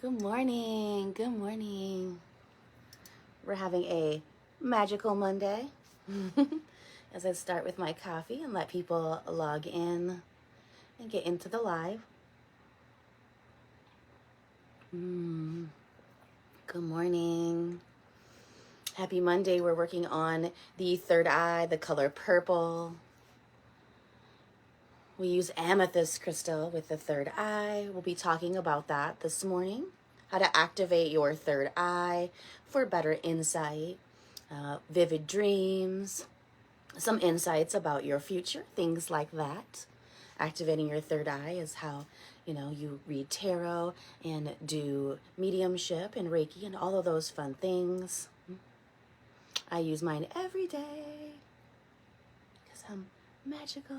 Good morning. Good morning. We're having a magical Monday as I start with my coffee and let people log in and get into the live. Good morning. Happy Monday. We're working on the third eye, the color purple. We use amethyst crystal with the third eye. We'll be talking about that this morning. How to activate your third eye for better insight, vivid dreams, some insights about your future, things like that. Activating your third eye is how, you read tarot and do mediumship and Reiki and all of those fun things. I use mine every day because I'm magical.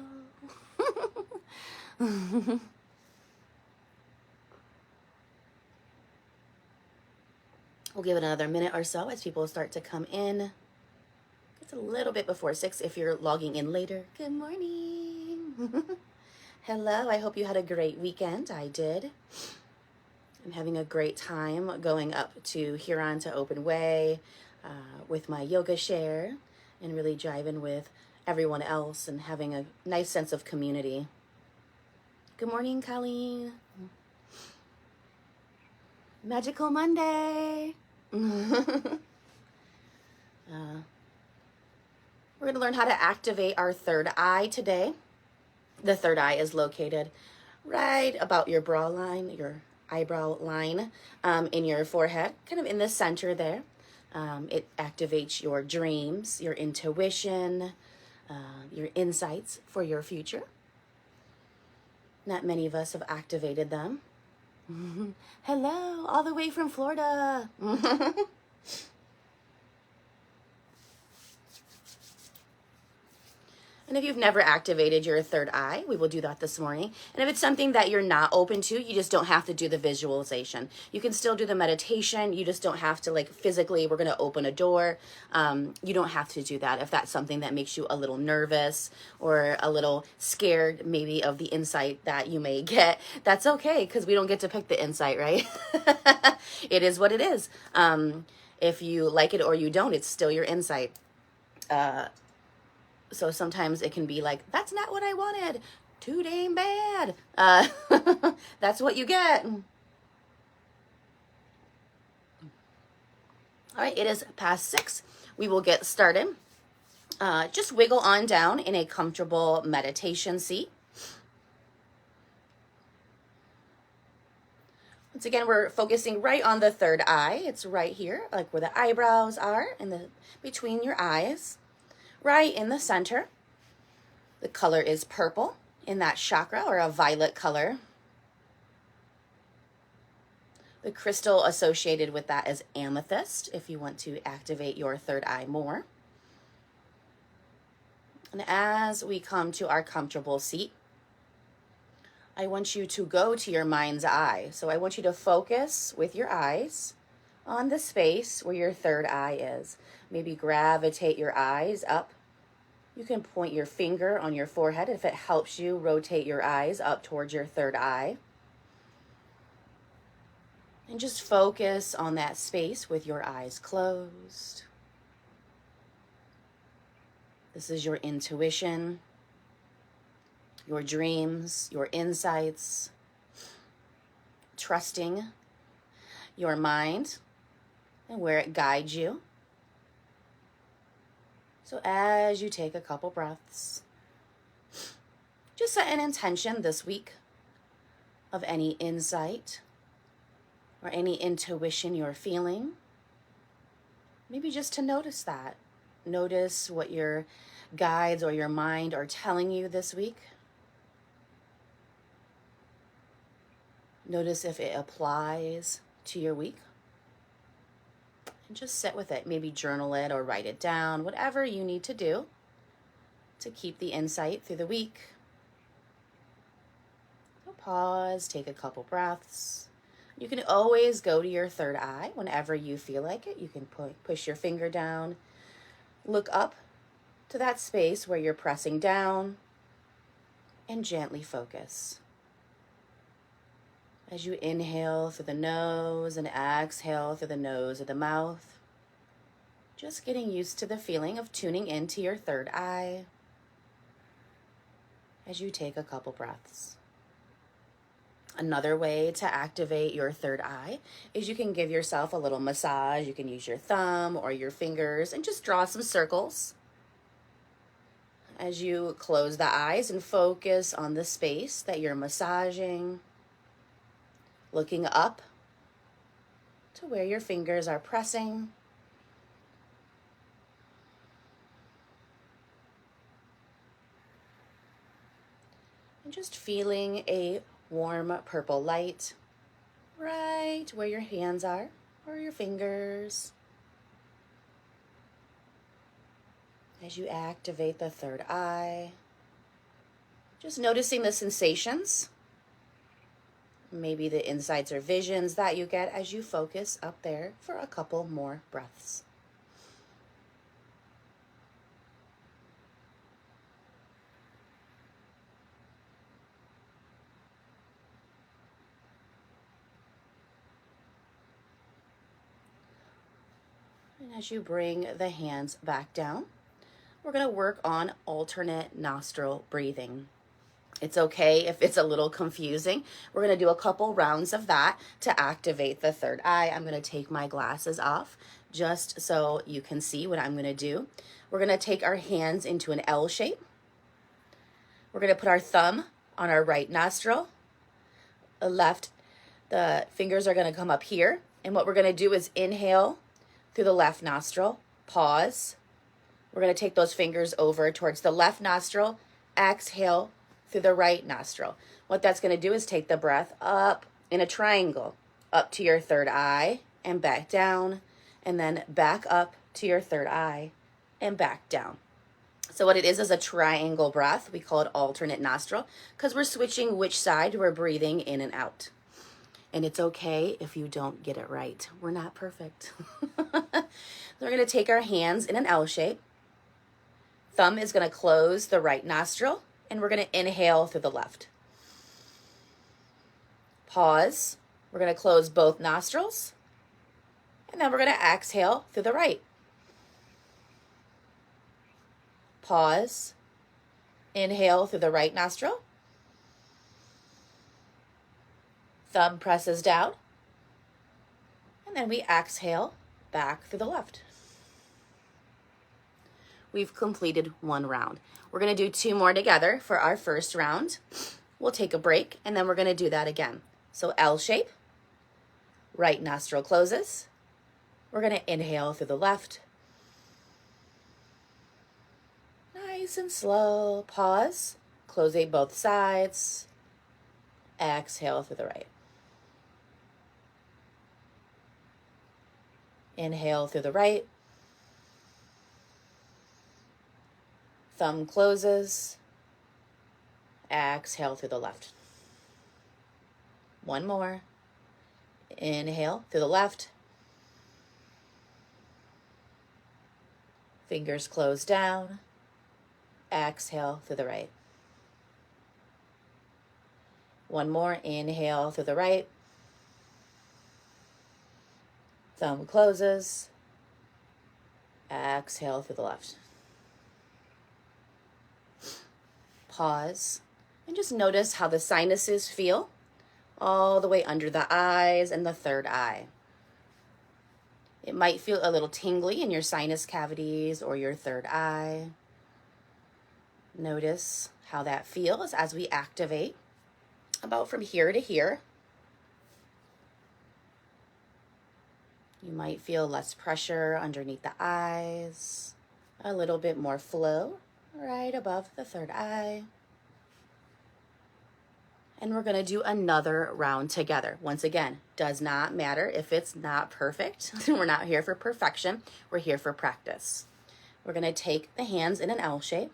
We'll give it another minute or so as people start to come in. It's a little bit before 6 if you're logging in later. Good morning. Hello, I hope you had a great weekend. I did. I'm having a great time going up to Huron to Open Way with my yoga share and really driving with everyone else and having a nice sense of community. Good morning, Colleen. Magical Monday. We're going to learn how to activate our third eye today. The third eye is located right about your brow line, your eyebrow line, in your forehead, kind of in the center there. It activates your dreams, your intuition, your insights for your future. Not many of us have activated them. Hello, all the way from Florida. And if you've never activated your third eye, we will do that this morning. And if it's something that you're not open to, you just don't have to do the visualization. You can still do the meditation. You just don't have to physically, we're going to open a door. You don't have to do that if that's something that makes you a little nervous or a little scared maybe of the insight that you may get. That's okay because we don't get to pick the insight, right? It is what it is. If you like it or you don't, it's still your insight. So sometimes it can be like, that's not what I wanted. Too dang bad. That's what you get. All right, it is past 6. We will get started. Just wiggle on down in a comfortable meditation seat. Once again, we're focusing right on the third eye. It's right here, like where the eyebrows are and between your eyes. Right in the center. The color is purple in that chakra, or a violet color. The crystal associated with that is amethyst, if you want to activate your third eye more. And as we come to our comfortable seat, I want you to go to your mind's eye. So I want you to focus with your eyes on the space where your third eye is. Maybe gravitate your eyes up. You can point your finger on your forehead. If it helps you, rotate your eyes up towards your third eye. And just focus on that space with your eyes closed. This is your intuition, your dreams, your insights, trusting your mind and where it guides you. So as you take a couple breaths, just set an intention this week of any insight or any intuition you're feeling. Maybe just to notice that. Notice what your guides or your mind are telling you this week. Notice if it applies to your week. And just sit with it. Maybe journal it or write it down, whatever you need to do to keep the insight through the week. So pause, take a couple breaths. You can always go to your third eye whenever you feel like it. You can push your finger down, look up to that space where you're pressing down, and gently focus. As you inhale through the nose and exhale through the nose or the mouth, just getting used to the feeling of tuning into your third eye as you take a couple breaths. Another way to activate your third eye is you can give yourself a little massage. You can use your thumb or your fingers and just draw some circles as you close the eyes and focus on the space that you're massaging, looking up to where your fingers are pressing. And just feeling a warm purple light right where your hands are or your fingers. As you activate the third eye, just noticing the sensations, maybe the insights or visions that you get as you focus up there for a couple more breaths. And as you bring the hands back down, we're going to work on alternate nostril breathing. It's okay if it's a little confusing. We're going to do a couple rounds of that to activate the third eye. I'm going to take my glasses off just so you can see what I'm going to do. We're going to take our hands into an L shape. We're going to put our thumb on our right nostril. The fingers are going to come up here. And what we're going to do is inhale through the left nostril, pause. We're going to take those fingers over towards the left nostril, exhale through the right nostril. What that's going to do is take the breath up in a triangle, up to your third eye and back down, and then back up to your third eye and back down. So what it is a triangle breath. We call it alternate nostril because we're switching which side we're breathing in and out. And it's okay if you don't get it right. We're not perfect. We're going to take our hands in an L shape. Thumb is going to close the right nostril, and we're going to inhale through the left. Pause. We're going to close both nostrils, and then we're going to exhale through the right. Pause. Inhale through the right nostril. Thumb presses down, and then we exhale back through the left. We've completed one round. We're going to do two more together for our first round. We'll take a break, and then we're going to do that again. So L shape, right nostril closes. We're going to inhale through the left. Nice and slow. Pause. Closing both sides. Exhale through the right. Inhale through the right. Thumb closes. Exhale through the left. One more. Inhale through the left. Fingers close down. Exhale through the right. One more. Inhale through the right. Thumb closes. Exhale through the left. Pause and just notice how the sinuses feel all the way under the eyes and the third eye. It might feel a little tingly in your sinus cavities or your third eye. Notice how that feels as we activate about from here to here. You might feel less pressure underneath the eyes, a little bit more flow right above the third eye. And we're going to do another round together. Once again, does not matter if it's not perfect. We're not here for perfection. We're here for practice. We're going to take the hands in an L shape.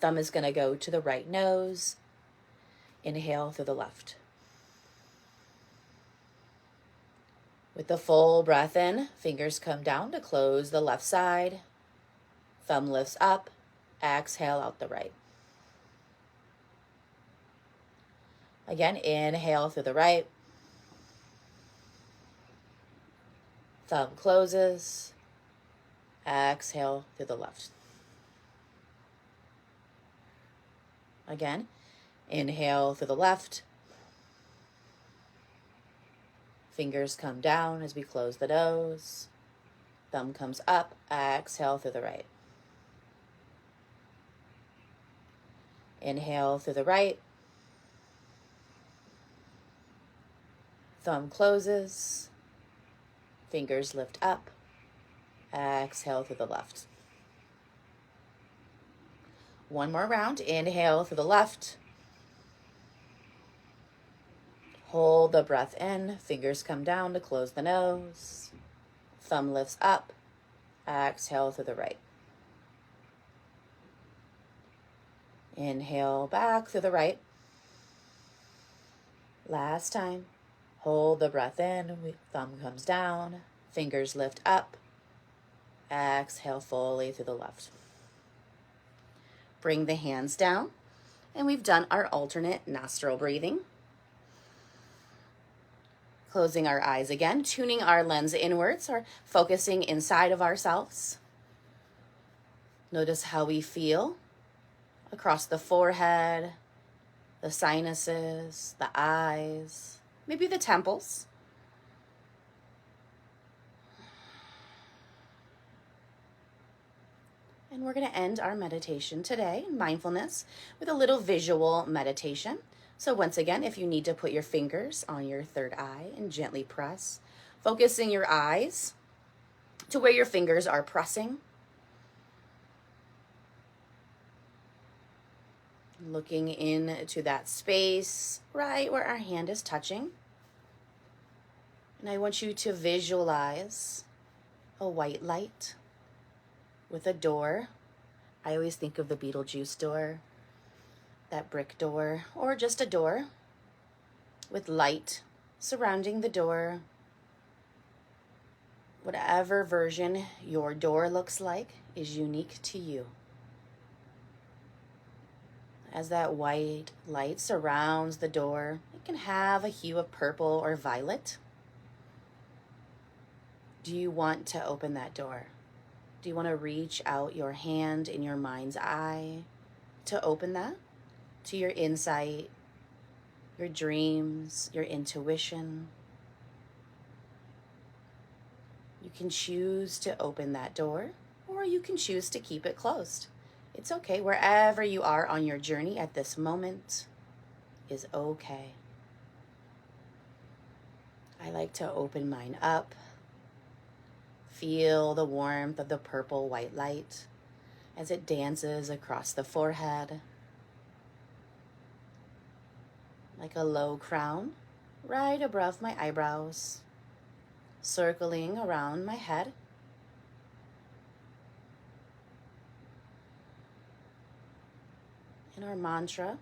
Thumb is going to go to the right nose. Inhale through the left. With the full breath in, fingers come down to close the left side. Thumb lifts up. Exhale out the right. Again, inhale through the right. Thumb closes. Exhale through the left. Again, inhale through the left. Fingers come down as we close the nose. Thumb comes up. Exhale through the right. Inhale through the right. Thumb closes. Fingers lift up. Exhale through the left. One more round. Inhale through the left. Hold the breath in. Fingers come down to close the nose. Thumb lifts up. Exhale through the right. Inhale back through the right. Last time. Hold the breath in. Thumb comes down. Fingers lift up. Exhale fully through the left. Bring the hands down. And we've done our alternate nostril breathing. Closing our eyes again, tuning our lens inwards or focusing inside of ourselves. Notice how we feel across the forehead, the sinuses, the eyes, maybe the temples. And we're going to end our meditation today, mindfulness, with a little visual meditation. So once again, if you need to put your fingers on your third eye and gently press, focusing your eyes to where your fingers are pressing. Looking into that space right where our hand is touching. And I want you to visualize a white light with a door. I always think of the Beetlejuice door. That brick door, or just a door with light surrounding the door. Whatever version your door looks like is unique to you. As that white light surrounds the door, it can have a hue of purple or violet. Do you want to open that door? Do you want to reach out your hand in your mind's eye to open that? To your insight, your dreams, your intuition. You can choose to open that door, or you can choose to keep it closed. It's okay. Wherever you are on your journey at this moment is okay. I like to open mine up. Feel the warmth of the purple white light as it dances across the forehead. Like a low crown right above my eyebrows, circling around my head. And our mantra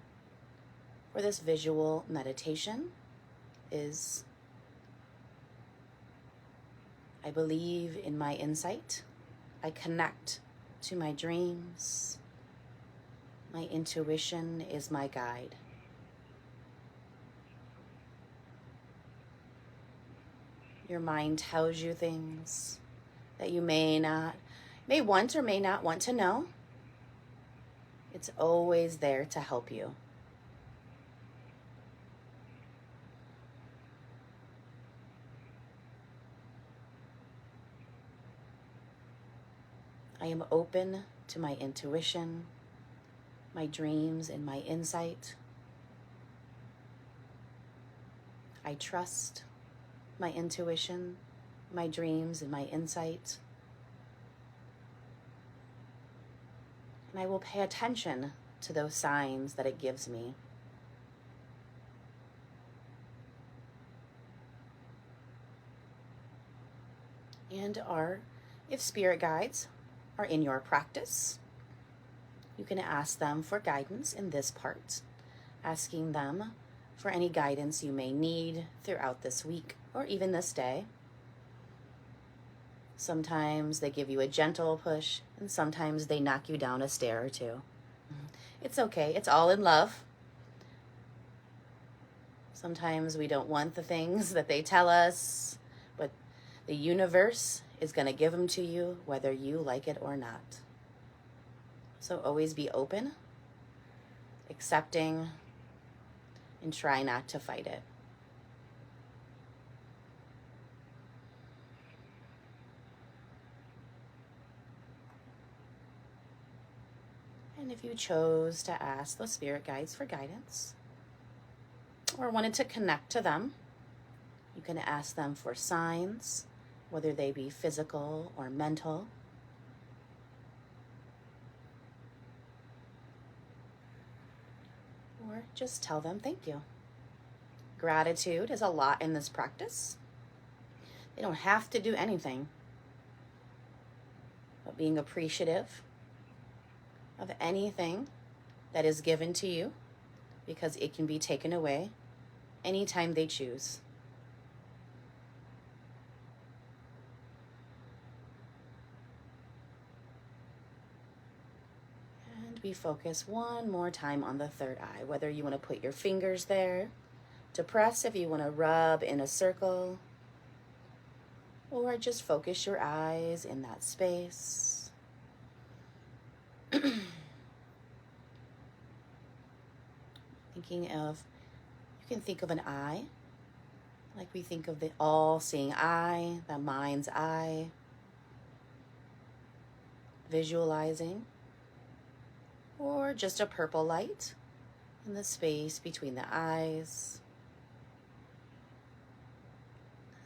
for this visual meditation is, I believe in my insight. I connect to my dreams. My intuition is my guide. Your mind tells you things that you may want or may not want to know. It's always there to help you. I am open to my intuition, my dreams, and my insight. I trust my intuition, my dreams, and my insight. And I will pay attention to those signs that it gives me. And if spirit guides are in your practice, you can ask them for guidance in this part, asking them for any guidance you may need throughout this week or even this day. Sometimes they give you a gentle push, and sometimes they knock you down a stair or two. It's okay. It's all in love. Sometimes we don't want the things that they tell us, but the universe is going to give them to you whether you like it or not. So always be open, accepting, and try not to fight it. And if you chose to ask the spirit guides for guidance or wanted to connect to them, you can ask them for signs, whether they be physical or mental. Or just tell them thank you. Gratitude is a lot in this practice. They don't have to do anything, but being appreciative of anything that is given to you, because it can be taken away anytime they choose. And we focus one more time on the third eye, whether you want to put your fingers there to press, if you want to rub in a circle, or just focus your eyes in that space. Thinking of, you can think of an eye, like we think of the all-seeing eye, the mind's eye. Visualizing, or just a purple light in the space between the eyes.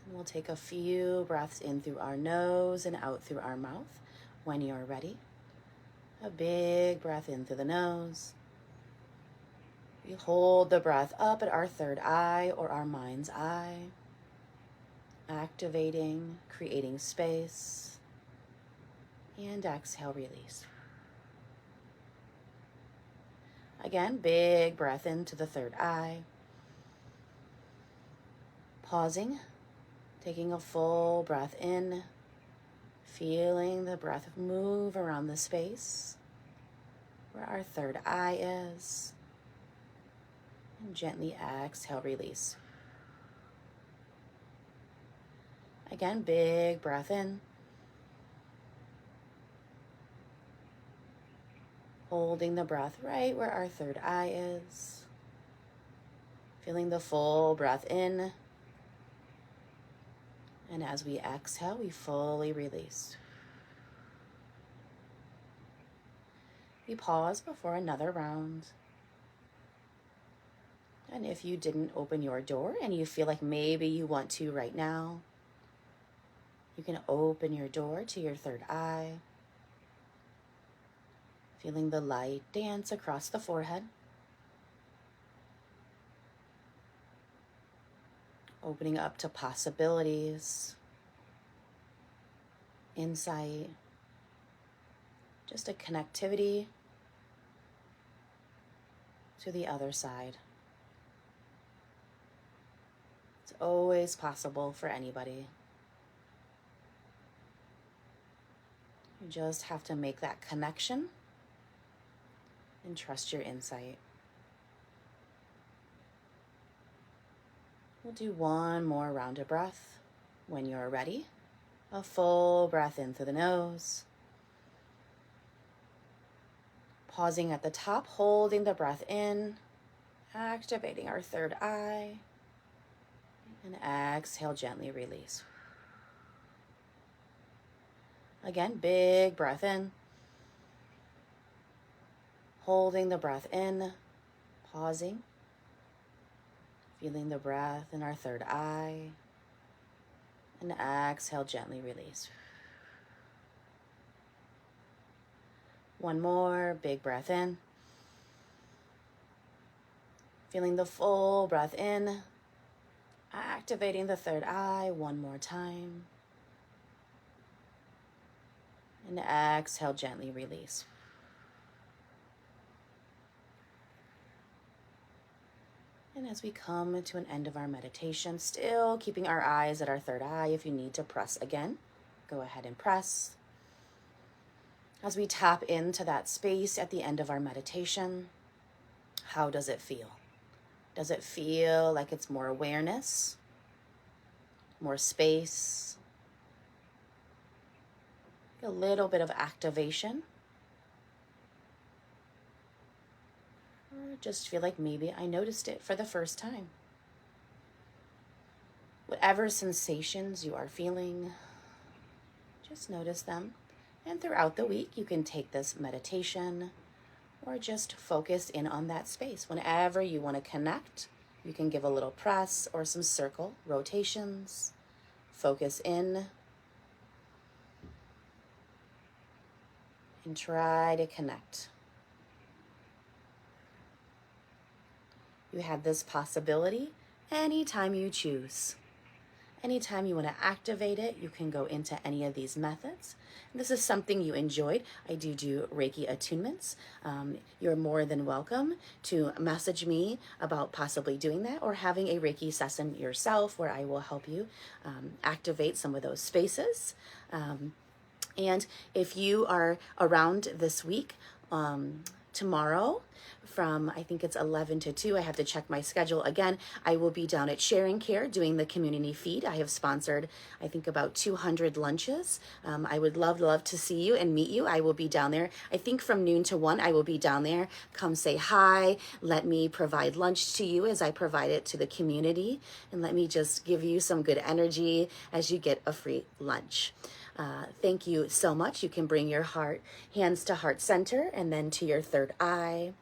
And we'll take a few breaths in through our nose and out through our mouth when you're ready. A big breath in through the nose. We hold the breath up at our third eye or our mind's eye, activating, creating space, and exhale, release. Again, big breath into the third eye. Pausing, taking a full breath in, feeling the breath move around the space where our third eye is. And gently exhale, release. Again, big breath in. Holding the breath right where our third eye is. Feeling the full breath in. And as we exhale, we fully release. We pause before another round. And if you didn't open your door and you feel like maybe you want to right now, you can open your door to your third eye. Feeling the light dance across the forehead. Opening up to possibilities, insight, just a connectivity to the other side. It's always possible for anybody. You just have to make that connection and trust your insight. We'll do one more round of breath. When you're ready, a full breath in through the nose. Pausing at the top, holding the breath in, activating our third eye, and exhale, gently release. Again, big breath in. Holding the breath in, pausing, feeling the breath in our third eye, and exhale, gently release. One more, big breath in. Feeling the full breath in, activating the third eye one more time, and exhale, gently release. And as we come to an end of our meditation, still keeping our eyes at our third eye. If you need to press again, go ahead and press. As we tap into that space at the end of our meditation, how does it feel? Does it feel like it's more awareness, more space, a little bit of activation? Or just feel like maybe I noticed it for the first time? Whatever sensations you are feeling, just notice them. And throughout the week, you can take this meditation or just focus in on that space. Whenever you want to connect, you can give a little press or some circle rotations. Focus in and try to connect. You have this possibility anytime you choose. Anytime you want to activate it, you can go into any of these methods. This is something you enjoyed. I do Reiki attunements. You're more than welcome to message me about possibly doing that or having a Reiki session yourself where I will help you activate some of those spaces. And if you are around this week, tomorrow from, I think it's 11 to 2, I have to check my schedule again. I will be down at Sharing Care doing the community feed. I have sponsored, I think, about 200 lunches. I would love to see you and meet you. I will be down there. I think from noon to 1, I will be down there. Come say hi. Let me provide lunch to you as I provide it to the community. And let me just give you some good energy as you get a free lunch. Thank you so much. You can bring your hands to heart center and then to your third eye.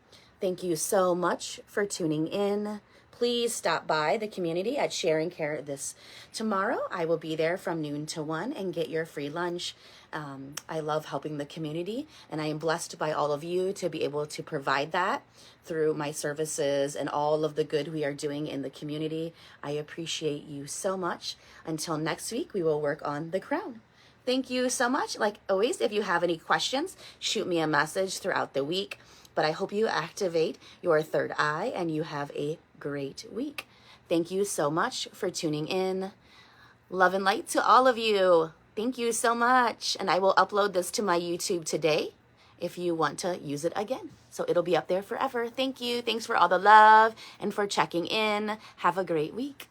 Thank you so much for tuning in. Please stop by the community at Sharing Care this tomorrow. I will be there from noon to 1 and get your free lunch. I love helping the community, and I am blessed by all of you to be able to provide that through my services and all of the good we are doing in the community. I appreciate you so much. Until next week, we will work on the crown. Thank you so much. Like always, if you have any questions, shoot me a message throughout the week. But I hope you activate your third eye and you have a great week. Thank you so much for tuning in. Love and light to all of you. Thank you so much. And I will upload this to my YouTube today if you want to use it again. So it'll be up there forever. Thank you. Thanks for all the love and for checking in. Have a great week.